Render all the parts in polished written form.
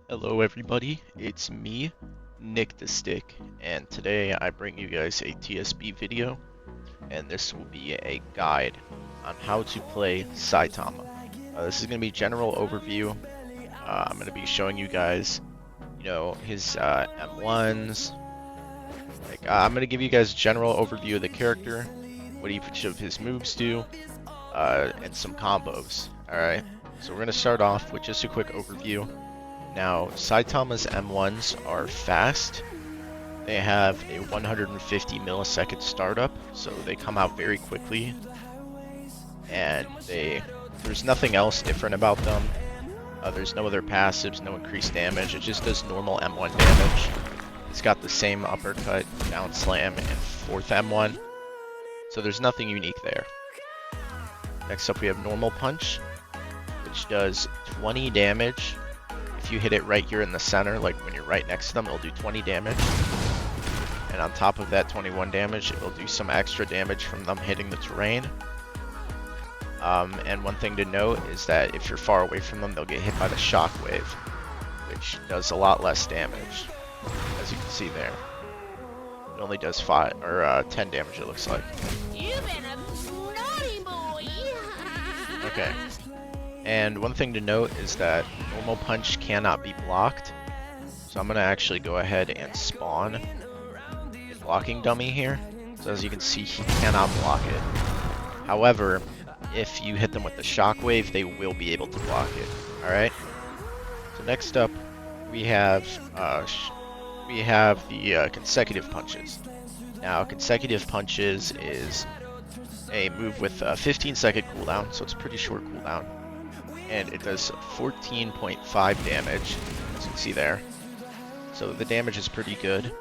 Hello everybody, it's me, Nick the Stick, and today I bring you guys a TSB video, and this will be a guide on how to play Saitama. This is going to be general overview. I'm going to be showing you guys, his M1s. I'm going to give you guys a general overview of the character, what each of his moves do, and some combos. Alright, so we're going to start off with just a quick overview. Now, Saitama's M1s are fast. They have a 150 millisecond startup, so they come out very quickly. And there's nothing else different about them. There's no other passives, no increased damage. It just does normal M1 damage. It's got the same uppercut, down slam, and fourth M1. So there's nothing unique there. Next up we have normal punch, which does 20 damage. If you hit it right here in the center, like when you're right next to them, it'll do 20 damage. And on top of that 21 damage, it'll do some extra damage from them hitting the terrain. And one thing to note is that if you're far away from them, they'll get hit by the shockwave, which does a lot less damage, as you can see there. It only does 10 damage, it looks like. You've been a naughty boy. Okay. And one thing to note is that normal punch cannot be blocked. So I'm going to actually go ahead and spawn a blocking dummy here. So as you can see, he cannot block it. However, if you hit them with the shockwave, they will be able to block it. Alright? So next up, we have the consecutive punches. Now, consecutive punches is a move with a 15-second cooldown, so it's a pretty short cooldown. And it does 14.5 damage, as you can see there. So the damage is pretty good.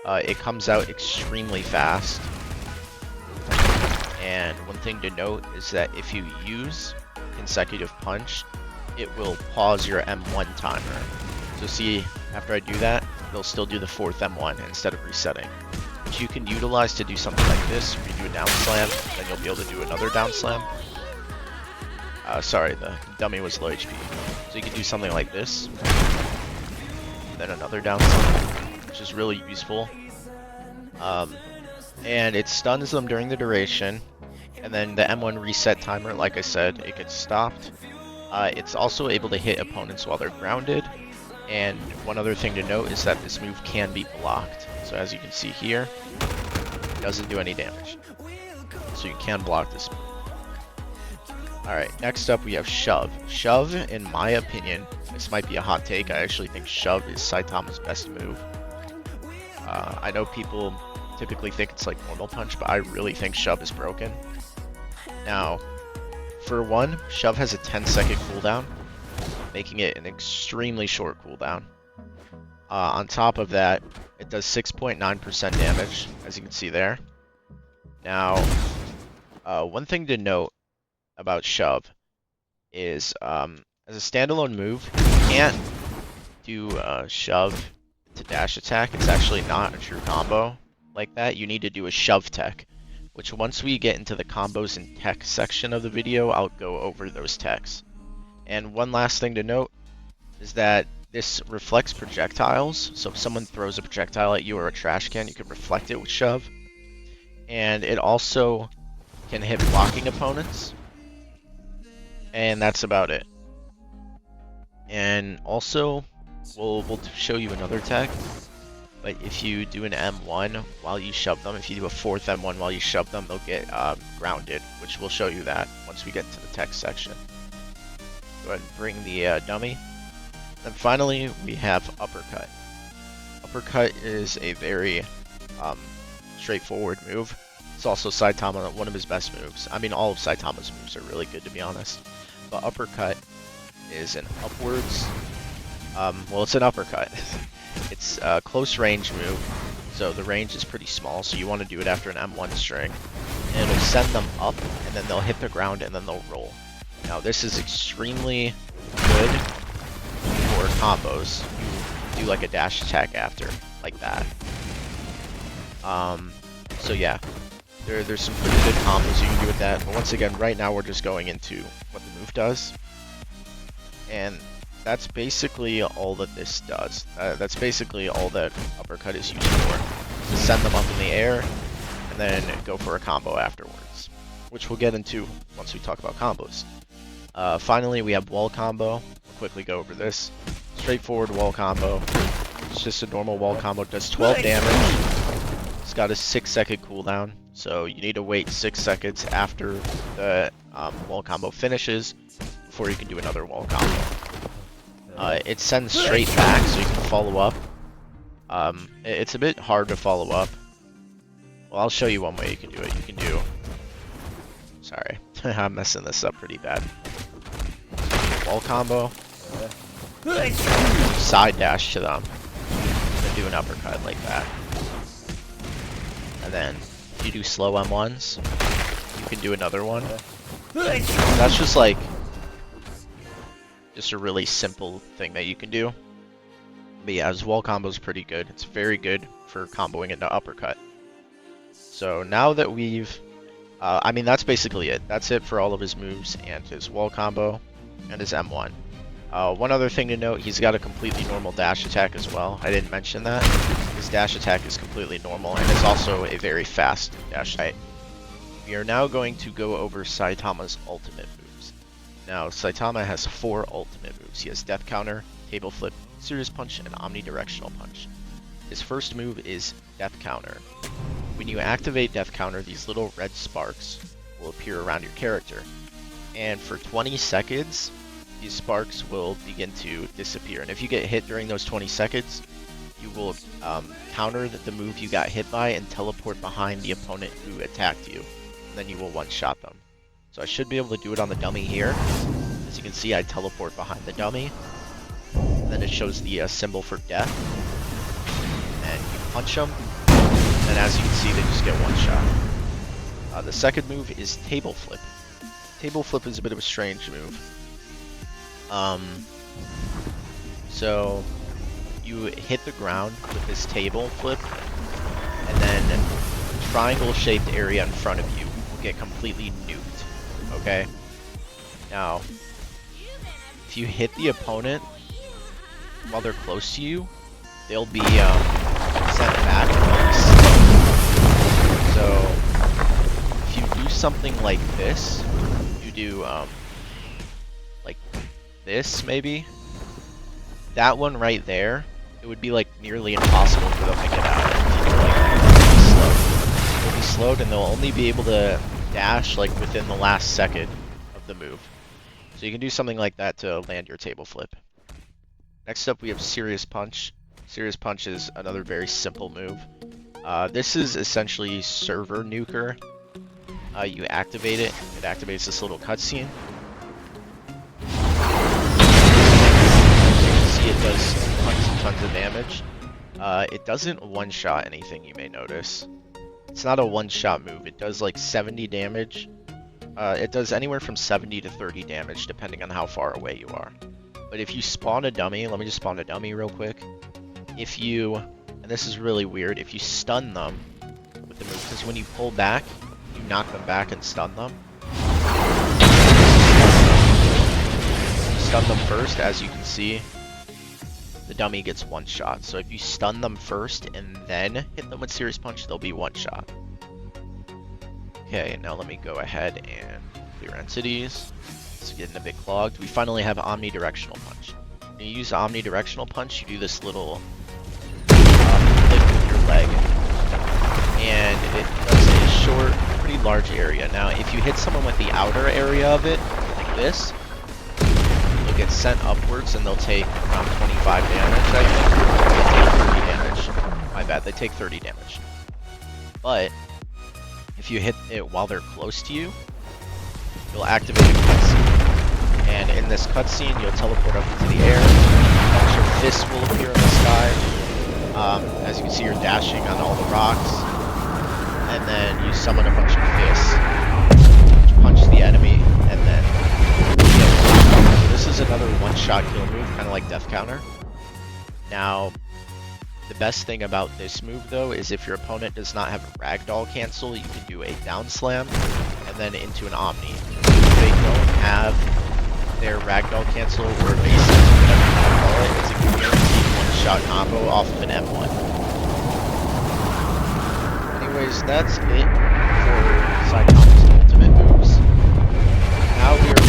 It comes out extremely fast. And one thing to note is that if you use consecutive punch, it will pause your M1 timer. So see, after I do that, it'll still do the fourth M1 instead of resetting. Which you can utilize to do something like this. If you do a down slam, then you'll be able to do another down slam. Sorry, the dummy was low HP. So you can do something like this. Then another down slam, which is really useful. And it stuns them during the duration. And then the M1 reset timer, like I said, it gets stopped. It's also able to hit opponents while they're grounded. And one other thing to note is that this move can be blocked. So as you can see here, it doesn't do any damage. So you can block this move. Alright, next up we have Shove. Shove, in my opinion, this might be a hot take, I actually think Shove is Saitama's best move. I know people typically think it's like normal punch, but I really think Shove is broken. Now, for one, Shove has a 10-second cooldown, making it an extremely short cooldown. On top of that, it does 6.9% damage, as you can see there. Now, one thing to note about Shove is, as a standalone move, you can't do Shove to dash attack. It's actually not a true combo like that. You need to do a Shove tech, which once we get into the combos and tech section of the video, I'll go over those techs. And one last thing to note is that this reflects projectiles, so if someone throws a projectile at you or a trash can, you can reflect it with Shove. And it also can hit blocking opponents. And that's about it. And also, we'll show you another tech. But if you do an M1 while you shove them, if you do a fourth M1 while you shove them, they'll get grounded, which we'll show you that once we get to the tech section. Go ahead and bring the dummy. And finally, we have Uppercut. Uppercut is a very straightforward move. It's also Saitama, one of his best moves. I mean, all of Saitama's moves are really good, to be honest. But Uppercut is an upwards... well, it's an uppercut. It's a close range move, so the range is pretty small, so you want to do it after an M1 string. And it'll send them up, and then they'll hit the ground, and then they'll roll. Now, this is extremely good for combos. You do like a dash attack after, like that. So yeah, there's some pretty good combos you can do with that. But once again, right now we're just going into what the move does. And that's basically all that this does. That's basically all that uppercut is used for. To send them up in the air, and then go for a combo afterwards, which we'll get into once we talk about combos. Finally, we have wall combo. We'll quickly go over this. Straightforward wall combo. It's just a normal wall combo. Does 12 damage. It's got a 6-second cooldown, so you need to wait 6 seconds after the wall combo finishes before you can do another wall combo. It sends straight back, so you can follow up. It's a bit hard to follow up. Well, I'll show you one way you can do it. You can do... Sorry, I'm messing this up pretty bad. Wall combo. Side dash to them. And do an uppercut like that. And then, if you do slow M1s, you can do another one. That's just like... just a really simple thing that you can do. But yeah, his wall combo is pretty good. It's very good for comboing into uppercut. So now that we've... I mean, that's basically it. That's it for all of his moves and his wall combo and his M1. One other thing to note, he's got a completely normal dash attack as well. I didn't mention that. His dash attack is completely normal, and it's also a very fast dash attack. We are now going to go over Saitama's ultimate moves. Now, Saitama has 4 ultimate moves. He has Death Counter, Table Flip, Serious Punch, and Omnidirectional Punch. His first move is Death Counter. When you activate Death Counter, these little red sparks will appear around your character. And for 20 seconds, these sparks will begin to disappear. And if you get hit during those 20 seconds, you will counter the move you got hit by and teleport behind the opponent who attacked you. And then you will one-shot them. So I should be able to do it on the dummy here. As you can see, I teleport behind the dummy. And then it shows the symbol for death. And you punch them. And as you can see, they just get one shot. The second move is Table Flip. Table Flip is a bit of a strange move. So you hit the ground with this Table Flip, and then the triangle-shaped area in front of you will get completely nuked. Okay? Now, if you hit the opponent while they're close to you, they'll be sent back. So if you do something like this, you do like this maybe, that one right there, it would be like nearly impossible for them to get out. If you do like that, they'll be slowed, and they'll only be able to dash like within the last second of the move. So you can do something like that to land your Table Flip. Next up, we have Serious Punch. Serious Punch is another very simple move. This is essentially Server Nuker. You activate it. It activates this little cutscene. You can see it does tons and tons of damage. It doesn't one-shot anything, you may notice. It's not a one-shot move. It does like 70 damage. It does anywhere from 70 to 30 damage, depending on how far away you are. But if you spawn a dummy, let me just spawn a dummy real quick. If you, and this is really weird, if you stun them with the move, because when you pull back, you knock them back and stun them. You stun them first, as you can see, the dummy gets one shot. So if you stun them first and then hit them with Serious Punch, they'll be one shot. Okay, now let me go ahead and clear entities. It's getting a bit clogged. We finally have Omnidirectional Punch. When you use Omnidirectional Punch, you do this little flick with your leg, and it does a short, pretty large area. Now, if you hit someone with the outer area of it, like this, they'll get sent upwards, and they'll take around 25 damage, I think. They take 30 damage. My bad, they take 30 damage. But if you hit it while they're close to you, you'll activate a cutscene. And in this cutscene, you'll teleport up into the air. A bunch of fists will appear in the sky. As you can see, you're dashing on all the rocks. And then you summon a bunch of fists, which punch the enemy, and then so this is another one-shot kill move, kind of like Death Counter. Now, the best thing about this move, though, is if your opponent does not have a ragdoll cancel, you can do a down slam and then into an Omni. If they don't have their ragdoll cancel or basic, whatever one-shot combo off of an M1. Anyways, that's it for Saitama's ultimate moves. Now we are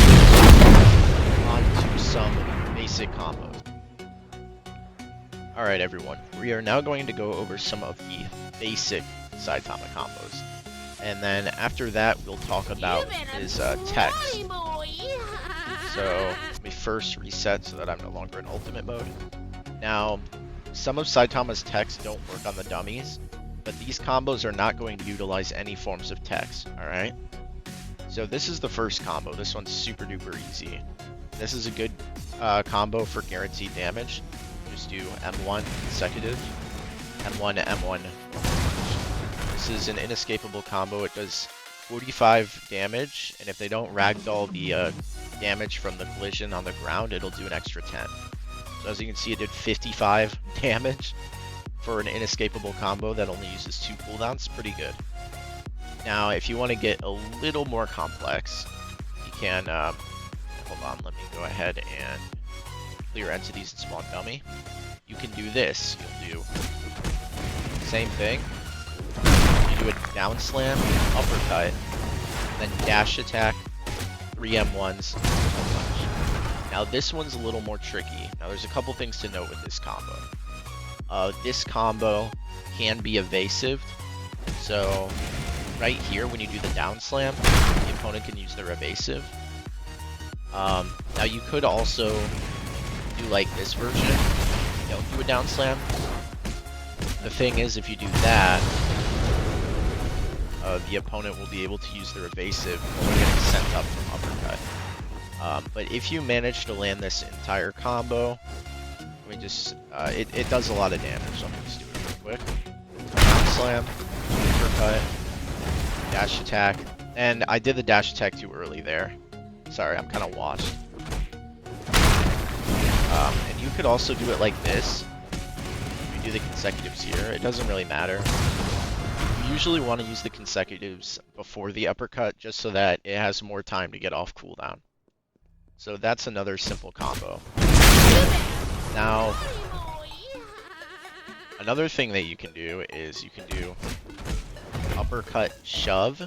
moving on to some basic combos. Alright everyone, we are now going to go over some of the basic Saitama combos. And then after that, we'll talk about his techs. So let me first reset so that I'm no longer in ultimate mode. Now, some of Saitama's techs don't work on the dummies, but these combos are not going to utilize any forms of techs, alright? So this is the first combo. This one's super duper easy. This is a good combo for guaranteed damage. Just do M1 consecutive, M1 to M1. This is an inescapable combo. It does 45 damage, and if they don't ragdoll the damage from the collision on the ground, it'll do an extra 10. So as you can see, it did 55 damage for an inescapable combo that only uses 2 cooldowns. Pretty good. Now, if you want to get a little more complex, you can, hold on, let me go ahead and clear entities and spawn dummy. You can do this. You'll do same thing. You do a down slam, uppercut, then dash attack, 3 M1s, punch. Now this one's a little more tricky. Now there's a couple things to note with this combo. This combo can be evasive. So right here, when you do the down slam, the opponent can use their evasive. Now you could also do like this version. Don't do a down slam. The thing is, if you do that, the opponent will be able to use their evasive while they're getting sent up from uppercut. But if you manage to land this entire combo, let me just, it does a lot of damage, so let me just do it real quick. Down slam, uppercut, dash attack, and I did the dash attack too early there. Sorry, I'm kind of washed. And you could also do it like this. You do the consecutives here. It doesn't really matter. You usually want to use the consecutives before the uppercut just so that it has more time to get off cooldown. So that's another simple combo. Now, another thing that you can do is you can do uppercut shove,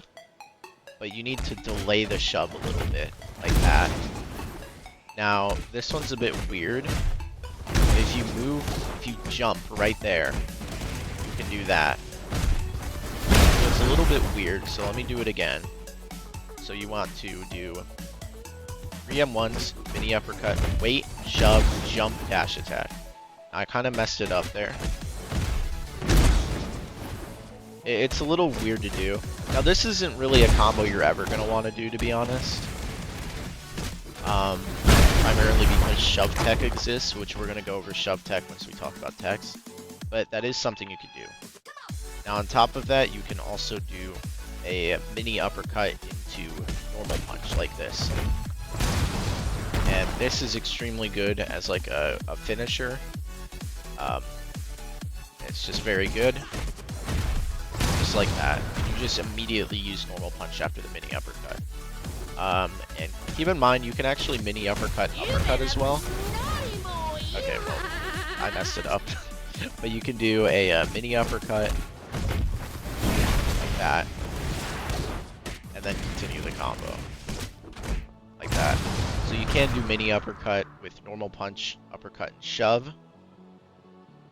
but you need to delay the shove a little bit, like that. Now, this one's a bit weird. If you jump right there, you can do that. So it's a little bit weird, so let me do it again. So you want to do 3 M1s, mini uppercut, wait, shove, jump, dash attack. Now, I kind of messed it up there. It's a little weird to do. Now, this isn't really a combo you're ever going to want to do, to be honest. Primarily because shove tech exists, which we're going to go over shove tech once we talk about techs. But that is something you can do. Now, on top of that, you can also do a mini uppercut into normal punch like this. And this is extremely good as like a finisher. It's just very good. Just like that. You just immediately use normal punch after the mini uppercut. And keep in mind, you can actually mini uppercut as well. Okay, well, I messed it up. But you can do a mini uppercut like that. And then continue the combo. Like that. So you can do mini uppercut with normal punch, uppercut, and shove.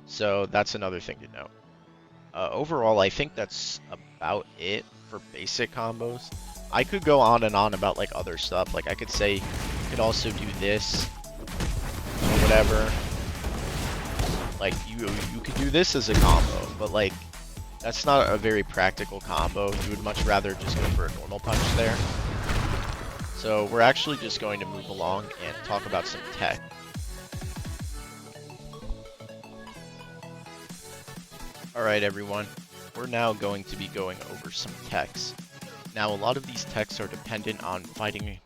So that's another thing to note. Overall, I think that's about it for basic combos. I could go on and on about like other stuff. Like I could say you could also do this or whatever. Like you could do this as a combo, but like that's not a very practical combo. You would much rather just go for a normal punch there. So we're actually just going to move along and talk about some tech. Alright everyone, we're now going to be going over some techs. Now a lot of these techs are dependent on fighting,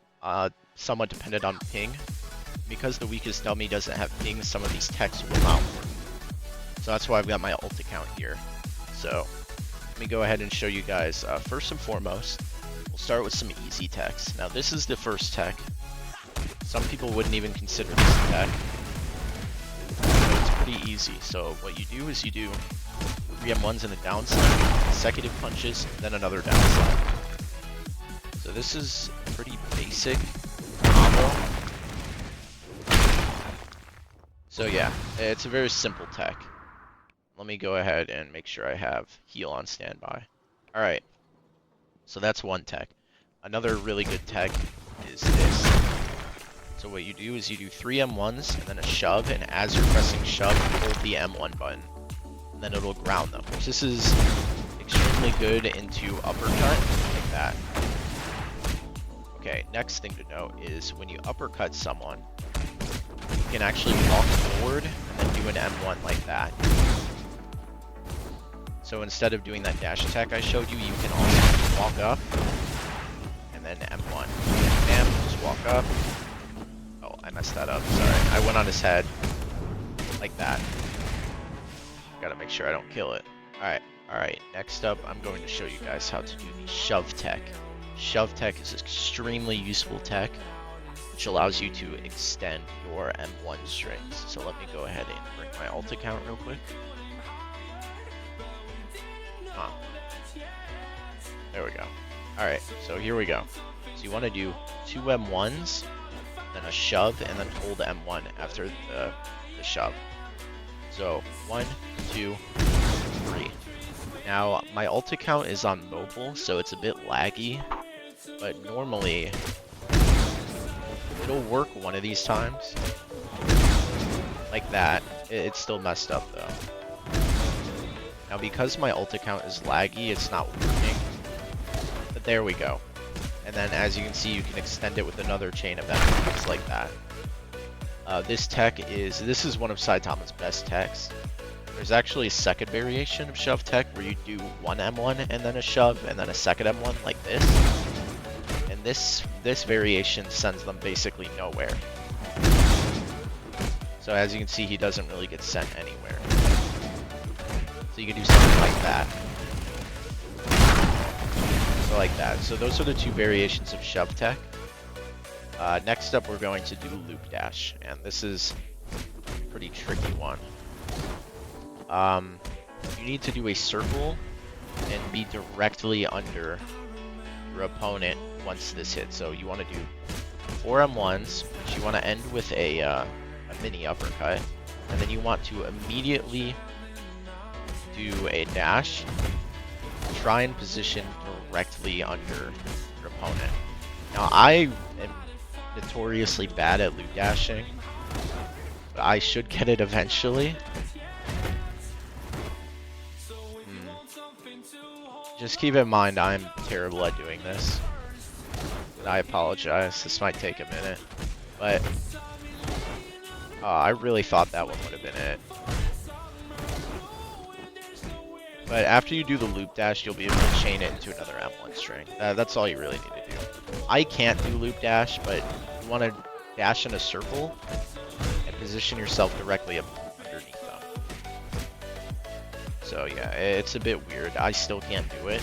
somewhat dependent on ping. Because the weakest dummy doesn't have ping, some of these techs will not work. So that's why I've got my ult account here. So let me go ahead and show you guys, first and foremost, we'll start with some easy techs. Now this is the first tech. Some people wouldn't even consider this a tech. It's pretty easy. So what you do is you do 3 M1s in a down slide, consecutive punches, then another down slide. So this is a pretty basic combo. So yeah, it's a very simple tech. Let me go ahead and make sure I have heal on standby. Alright, so that's one tech. Another really good tech is this. So what you do is you do 3 M1s and then a shove, and as you're pressing shove, hold the M1 button. And then it'll ground them. This is extremely good into uppercut, like that. Okay, next thing to note is when you uppercut someone, you can actually walk forward and then do an M1 like that. So instead of doing that dash attack I showed you, you can also walk up and then M1. Bam, just walk up. Oh, I messed that up, sorry. I went on his head, like that. Gotta make sure I don't kill it. Alright, next up I'm going to show you guys how to do the shove tech. Shove tech is extremely useful tech, which allows you to extend your M1 strings. So let me go ahead and bring my ult account real quick. There we go. Alright, so here we go. So you want to do 2 M1s, then a shove, and then hold M1 after the shove. So 1, 2, 3. Now my ult account is on mobile, so it's a bit laggy, but normally it'll work one of these times. Like that. It's still messed up though. Now because my ult account is laggy, it's not working. But there we go. And then as you can see, you can extend it with another chain of M1s like that. This is one of Saitama's best techs. There's actually a second variation of shove tech where you do 1 M1 and then a shove and then a second M1 like this. And this variation sends them basically nowhere. So as you can see, he doesn't really get sent anywhere. So you can do something like that. So like that. So those are the two variations of shove tech. Next up, we're going to do loop dash, and this is a pretty tricky one. You need to do a circle and be directly under your opponent once this hits. So you want to do 4 M1s, which you want to end with a mini uppercut, and then you want to immediately do a dash. Try and position directly under your opponent. Now I am notoriously bad at loop dashing, but I should get it eventually. Just keep in mind I'm terrible at doing this. And I apologize, this might take a minute, but I really thought that one would have been it. But after you do the loop dash, you'll be able to chain it into another M1 string. That's all you really need to do. I can't do loop dash, but you want to dash in a circle and position yourself directly underneath them. So yeah, it's a bit weird. I still can't do it.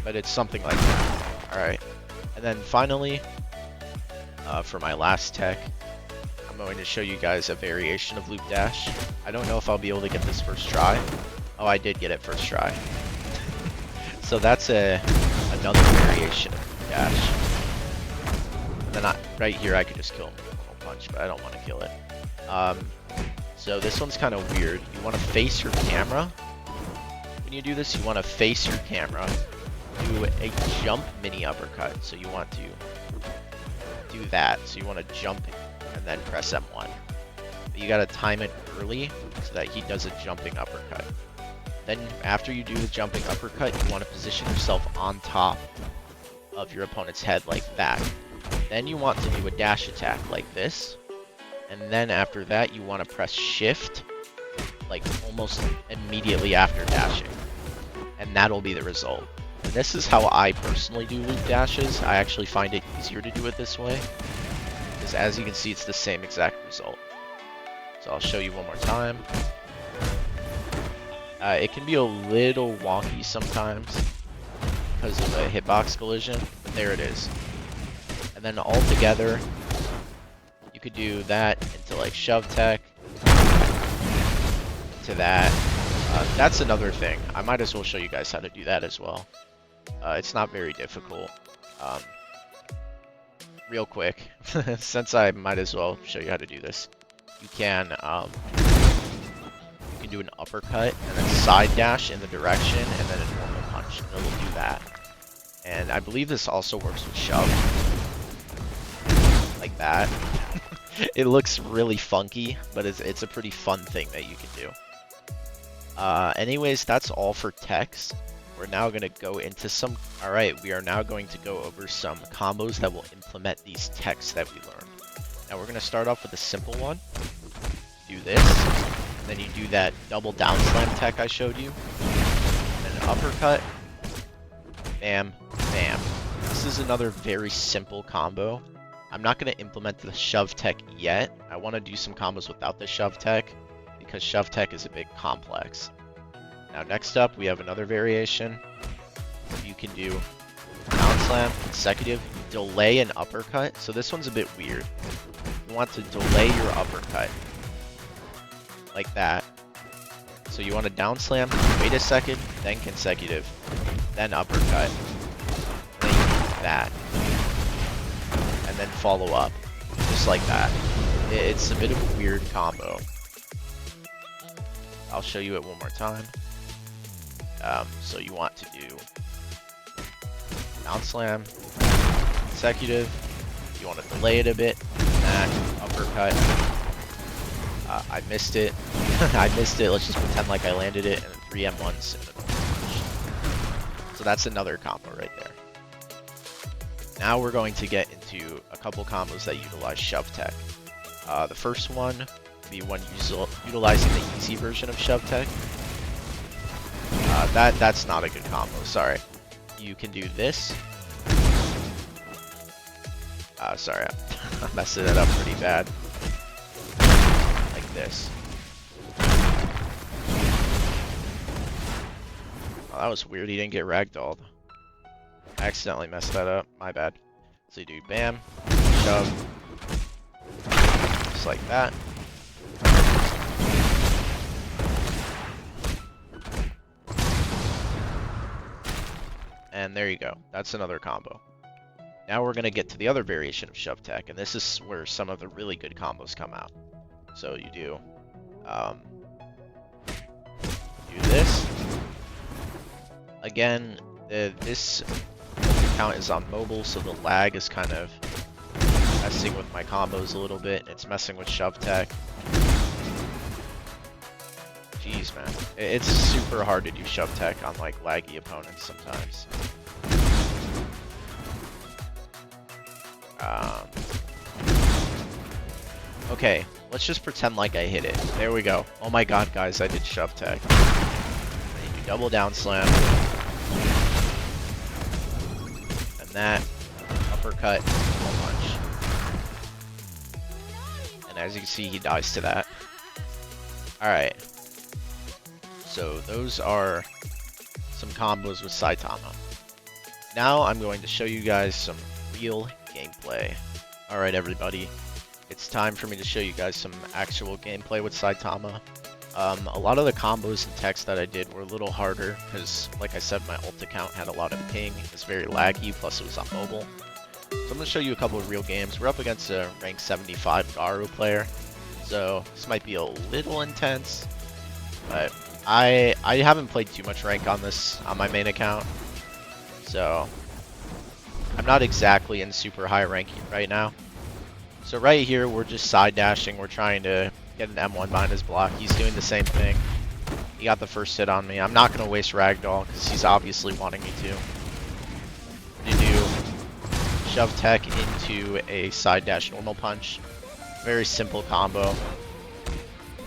But it's something like that. Alright. And then finally, for my last tech, I'm going to show you guys a variation of loop dash. I don't know if I'll be able to get this first try. Oh, I did get it first try. So that's another variation of loop dash. And then right here I could just kill him with a normal punch, but I don't want to kill it. So this one's kind of weird. You want to face your camera. When you do this, you want to face your camera. Do a jump mini uppercut. So you want to do that. So you want to jump and then press M1. But you gotta time it early so that he does a jumping uppercut. Then after you do the jumping uppercut, you want to position yourself on top of your opponent's head like that. Then you want to do a dash attack like this. And then after that, you want to press shift like almost immediately after dashing. And that'll be the result. And this is how I personally do loop dashes. I actually find it easier to do it this way. Because as you can see, it's the same exact result. So I'll show you one more time. It can be a little wonky sometimes because of a hitbox collision, but there it is. And then all together, could do that into like shove tech, to that. That's another thing. I might as well show you guys how to do that as well. It's not very difficult. Real quick, since I might as well show you how to do this. You can do an uppercut and then side dash in the direction and then a normal punch, and it'll do that. And I believe this also works with shove, like that. It looks really funky, but it's a pretty fun thing that you can do. Anyways, that's all for techs. We're now going to go into some... Alright, we are now going to go over some combos that will implement these techs that we learned. Now we're going to start off with a simple one. Do this, and then you do that double down slam tech I showed you. And then an uppercut. Bam, bam. This is another very simple combo. I'm not going to implement the shove tech yet. I want to do some combos without the shove tech, because shove tech is a bit complex. Now next up, we have another variation. You can do down slam, consecutive, delay an uppercut. So this one's a bit weird. You want to delay your uppercut, like that. So you want to down slam, wait a second, then consecutive, then uppercut, and then you do that, and then follow up, just like that. It's a bit of a weird combo. I'll show you it one more time. So you want to do down slam, consecutive. You want to delay it a bit, that uppercut. I missed it. I missed it. Let's just pretend like I landed it, and then 3 M1s and a punch. So that's another combo right there. Now we're going to get into a couple combos that utilize shove tech. The first one would be one utilizing the easy version of shove tech. That's not a good combo, sorry. You can do this. Sorry, I'm messing it up pretty bad. Like this. Oh, that was weird, he didn't get ragdolled. I accidentally messed that up, my bad. So you do bam, shove, just like that. And there you go. That's another combo. Now we're going to get to the other variation of shove tech, and this is where some of the really good combos come out. So you do this. Again, this account is on mobile, so the lag is kind of messing with my combos a little bit. It's messing with shove tech. Jeez, man. It's super hard to do shove tech on like laggy opponents sometimes. Okay, let's just pretend like I hit it. There we go. Oh my god, guys, I did shove tech. Then you do double down slam. And that. Uppercut. Punch. And as you can see, he dies to that. Alright. So those are some combos with Saitama. Now I'm going to show you guys some real gameplay. Alright everybody, it's time for me to show you guys some actual gameplay with Saitama. A lot of the combos and techs that I did were a little harder because, like I said, my ult account had a lot of ping. It was very laggy, plus it was on mobile. So I'm going to show you a couple of real games. We're up against a rank 75 Garu player, so this might be a little intense, but I haven't played too much rank on my main account, so I'm not exactly in super high rank right now. So right here, we're just side dashing. We're trying to get an M1 behind his block. He's doing the same thing. He got the first hit on me. I'm not going to waste ragdoll because he's obviously wanting me to. I'm going to do shove tech into a side dash normal punch. Very simple combo,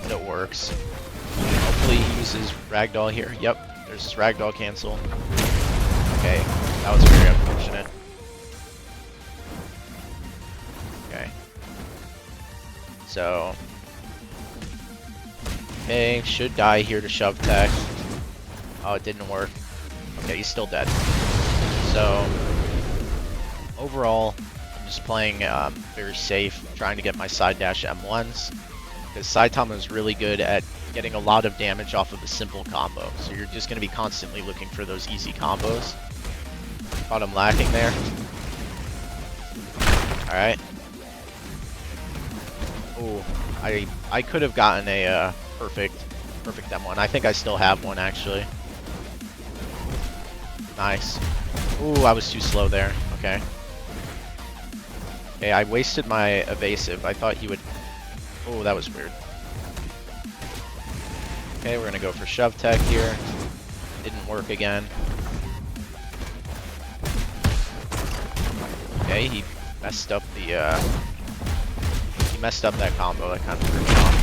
but it works. Hopefully he uses ragdoll here. Yep, there's his ragdoll cancel. Okay, that was very unfortunate. Okay. So, okay, should die here to shove tech. Oh, it didn't work. Okay, he's still dead. So, overall, just playing very safe, trying to get my side dash M1s, because Saitama is really good at getting a lot of damage off of a simple combo. So you're just going to be constantly looking for those easy combos. Caught him lacking there. Alright. Oh, I could have gotten a perfect M1. I think I still have one, actually. Nice. Ooh, I was too slow there. Okay. Okay, I wasted my evasive. I thought he would... Oh, that was weird. Okay, we're gonna go for shove tech here. Didn't work again. Okay, he messed up the, he messed up that combo. That kind of threw me off.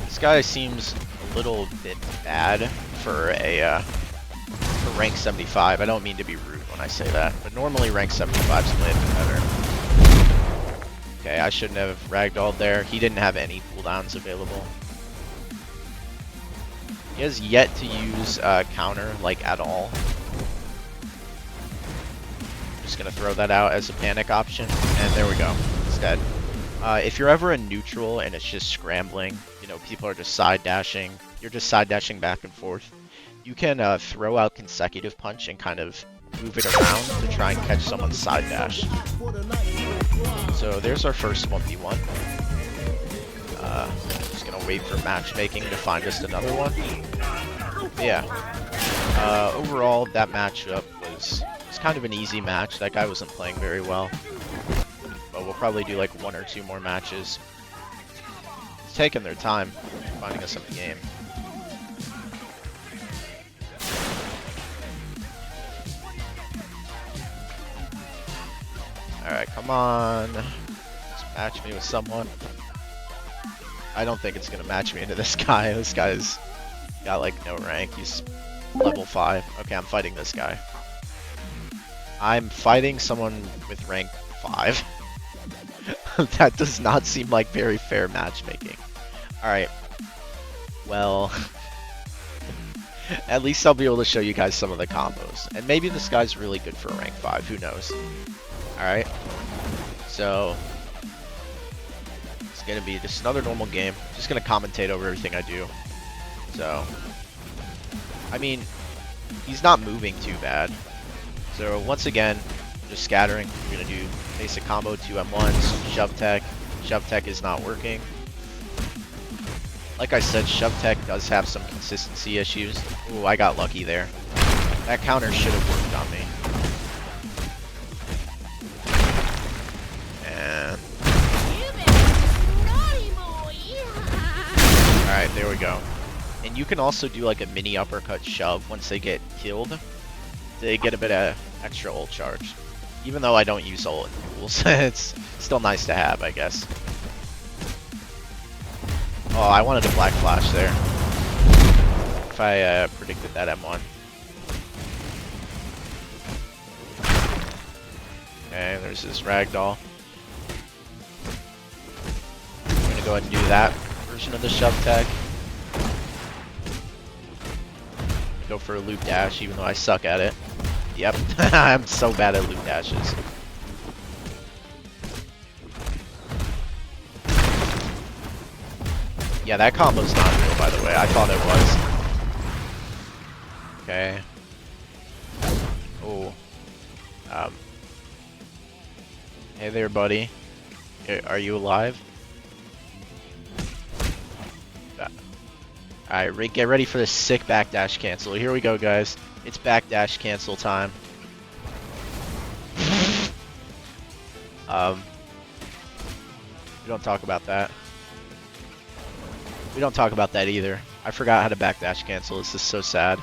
This guy seems a little bit bad for a, for rank 75. I don't mean to be rude when I say that, but normally rank 75 is way better. Okay, I shouldn't have ragdolled there. He didn't have any cooldowns available. He has yet to use counter, like, at all. Just gonna throw that out as a panic option, and there we go. It's dead. If you're ever in neutral and it's just scrambling, you know, people are just side dashing, you're just side dashing back and forth, you can throw out consecutive punch and kind of move it around to try and catch someone's side dash. So there's our first 1v1. Just gonna wait for matchmaking to find us another one. Yeah. Overall, that matchup was kind of an easy match. That guy wasn't playing very well. But we'll probably do like 1 or 2 more matches. It's taking their time finding us in the game. Alright, come on. Just match me with someone. I don't think it's gonna match me into this guy. This guy's got like no rank. He's level 5. Okay, I'm fighting this guy. I'm fighting someone with rank 5. That does not seem like very fair matchmaking. Alright. Well, at least I'll be able to show you guys some of the combos. And maybe this guy's really good for rank 5, who knows. Alright. So, it's gonna be just another normal game. Just gonna commentate over everything I do. So, I mean, he's not moving too bad. So once again, just scattering. We're gonna do basic combo, 2 M1s, shove tech. Shove tech is not working. Like I said, shove tech does have some consistency issues. Ooh, I got lucky there. That counter should have worked on me. And alright, there we go. And you can also do like a mini uppercut shove once they get killed. They get a bit of extra ult charge. Even though I don't use ult in duels, it's still nice to have, I guess. Oh, I wanted a black flash there. If I predicted that M1. Okay, there's this ragdoll. I'm gonna go ahead and do that version of the shove tech. Go for a loop dash, even though I suck at it. Yep, I'm so bad at loop dashes. Yeah, that combo's not real, by the way. I thought it was. Okay. Oh. Hey there, buddy. Are you alive? Alright, get ready for this sick backdash cancel. Here we go, guys. It's backdash cancel time. We don't talk about that. We don't talk about that either. I forgot how to backdash cancel. This is so sad.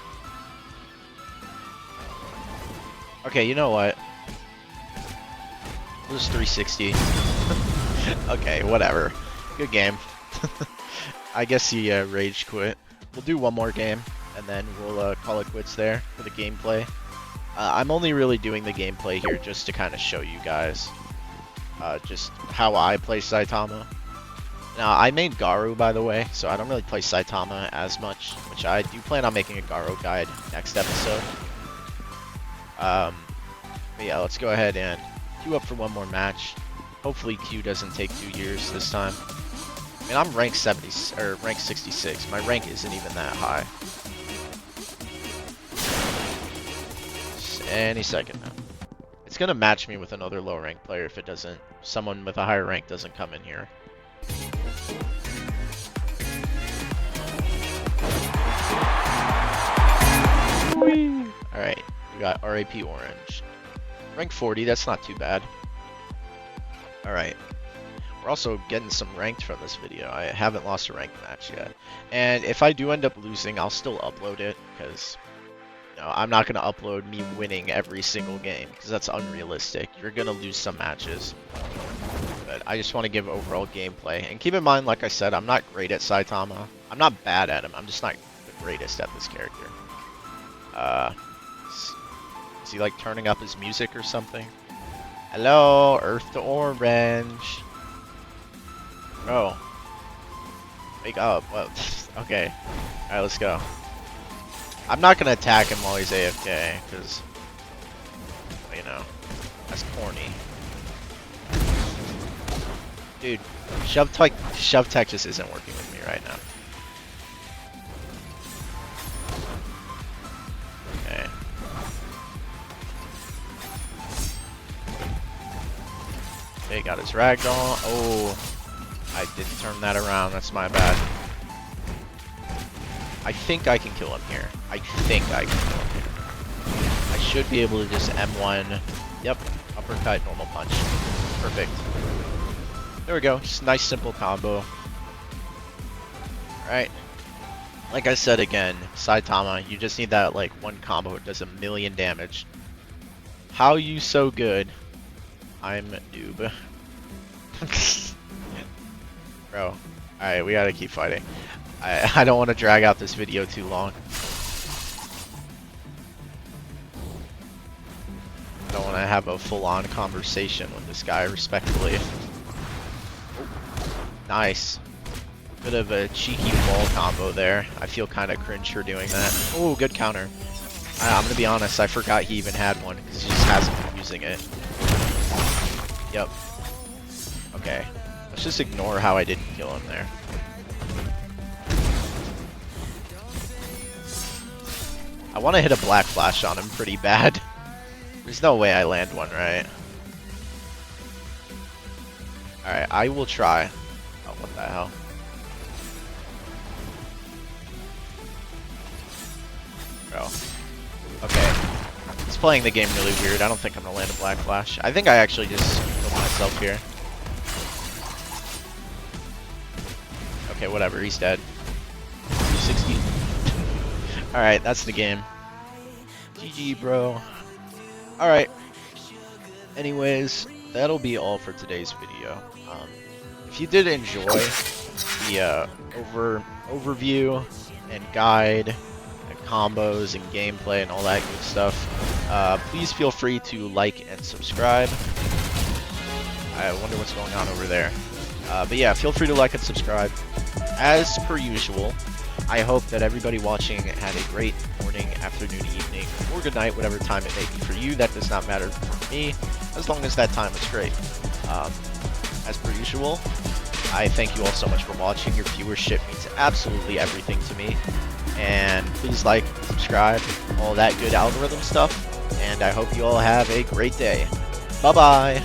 Okay, you know what? We'll just 360. Okay, whatever. Good game. I guess he rage quit. We'll do one more game, and then we'll call it quits there for the gameplay. I'm only really doing the gameplay here just to kind of show you guys just how I play Saitama. Now, I made Garu, by the way, so I don't really play Saitama as much, which I do plan on making a Garu guide next episode. But yeah, let's go ahead and queue up for one more match. Hopefully queue doesn't take 2 years this time. I mean, I'm rank 70 or rank 66. My rank isn't even that high. Just any second now. It's gonna match me with another low rank player if it doesn't. Someone with a higher rank doesn't come in here. Alright, we got RAP Orange. Rank 40, that's not too bad. Alright. We're also getting some ranked from this video. I haven't lost a ranked match yet. And if I do end up losing, I'll still upload it, because I'm not going to upload me winning every single game, because that's unrealistic. You're going to lose some matches. But I just want to give overall gameplay. And keep in mind, like I said, I'm not great at Saitama. I'm not bad at him. I'm just not the greatest at this character. Is he like turning up his music or something? Hello, Earth to Orange. Bro. Wake up. Well, okay. Alright, let's go. I'm not gonna attack him while he's AFK, because, you know, that's corny. Dude, shove tech just isn't working with me right now. Okay. Okay, got his ragdoll. Oh, I didn't turn that around. That's my bad. I think I can kill him here. I think I can kill him here. I should be able to just M1. Yep, uppercut, normal punch. Perfect. There we go. Just a nice simple combo. Alright. Like I said again, Saitama, you just need that like one combo that does 1,000,000 damage. How you so good? I'm noob. Bro. Alright, we gotta keep fighting. I don't want to drag out this video too long. I don't want to have a full-on conversation with this guy respectfully. Oh, nice. Bit of a cheeky wall combo there. I feel kind of cringe for doing that. Oh, good counter. I'm gonna be honest, I forgot he even had one because he just hasn't been using it. Yep. Okay. Let's just ignore how I didn't kill him there. I want to hit a black flash on him pretty bad. There's no way I land one, right? Alright, I will try. Oh, what the hell? Bro. Okay. He's playing the game really weird. I don't think I'm going to land a black flash. I think I actually just killed myself here. Okay, whatever. He's dead. 260. Alright, that's the game. GG, bro. Alright. Anyways, that'll be all for today's video. If you did enjoy the overview and guide and combos and gameplay and all that good stuff, please feel free to like and subscribe. I wonder what's going on over there. But yeah, feel free to like and subscribe. As per usual, I hope that everybody watching had a great morning, afternoon, evening, or good night, whatever time it may be for you. That does not matter for me, as long as that time is great. As per usual, I thank you all so much for watching. Your viewership means absolutely everything to me. And please like, subscribe, all that good algorithm stuff. And I hope you all have a great day. Bye-bye!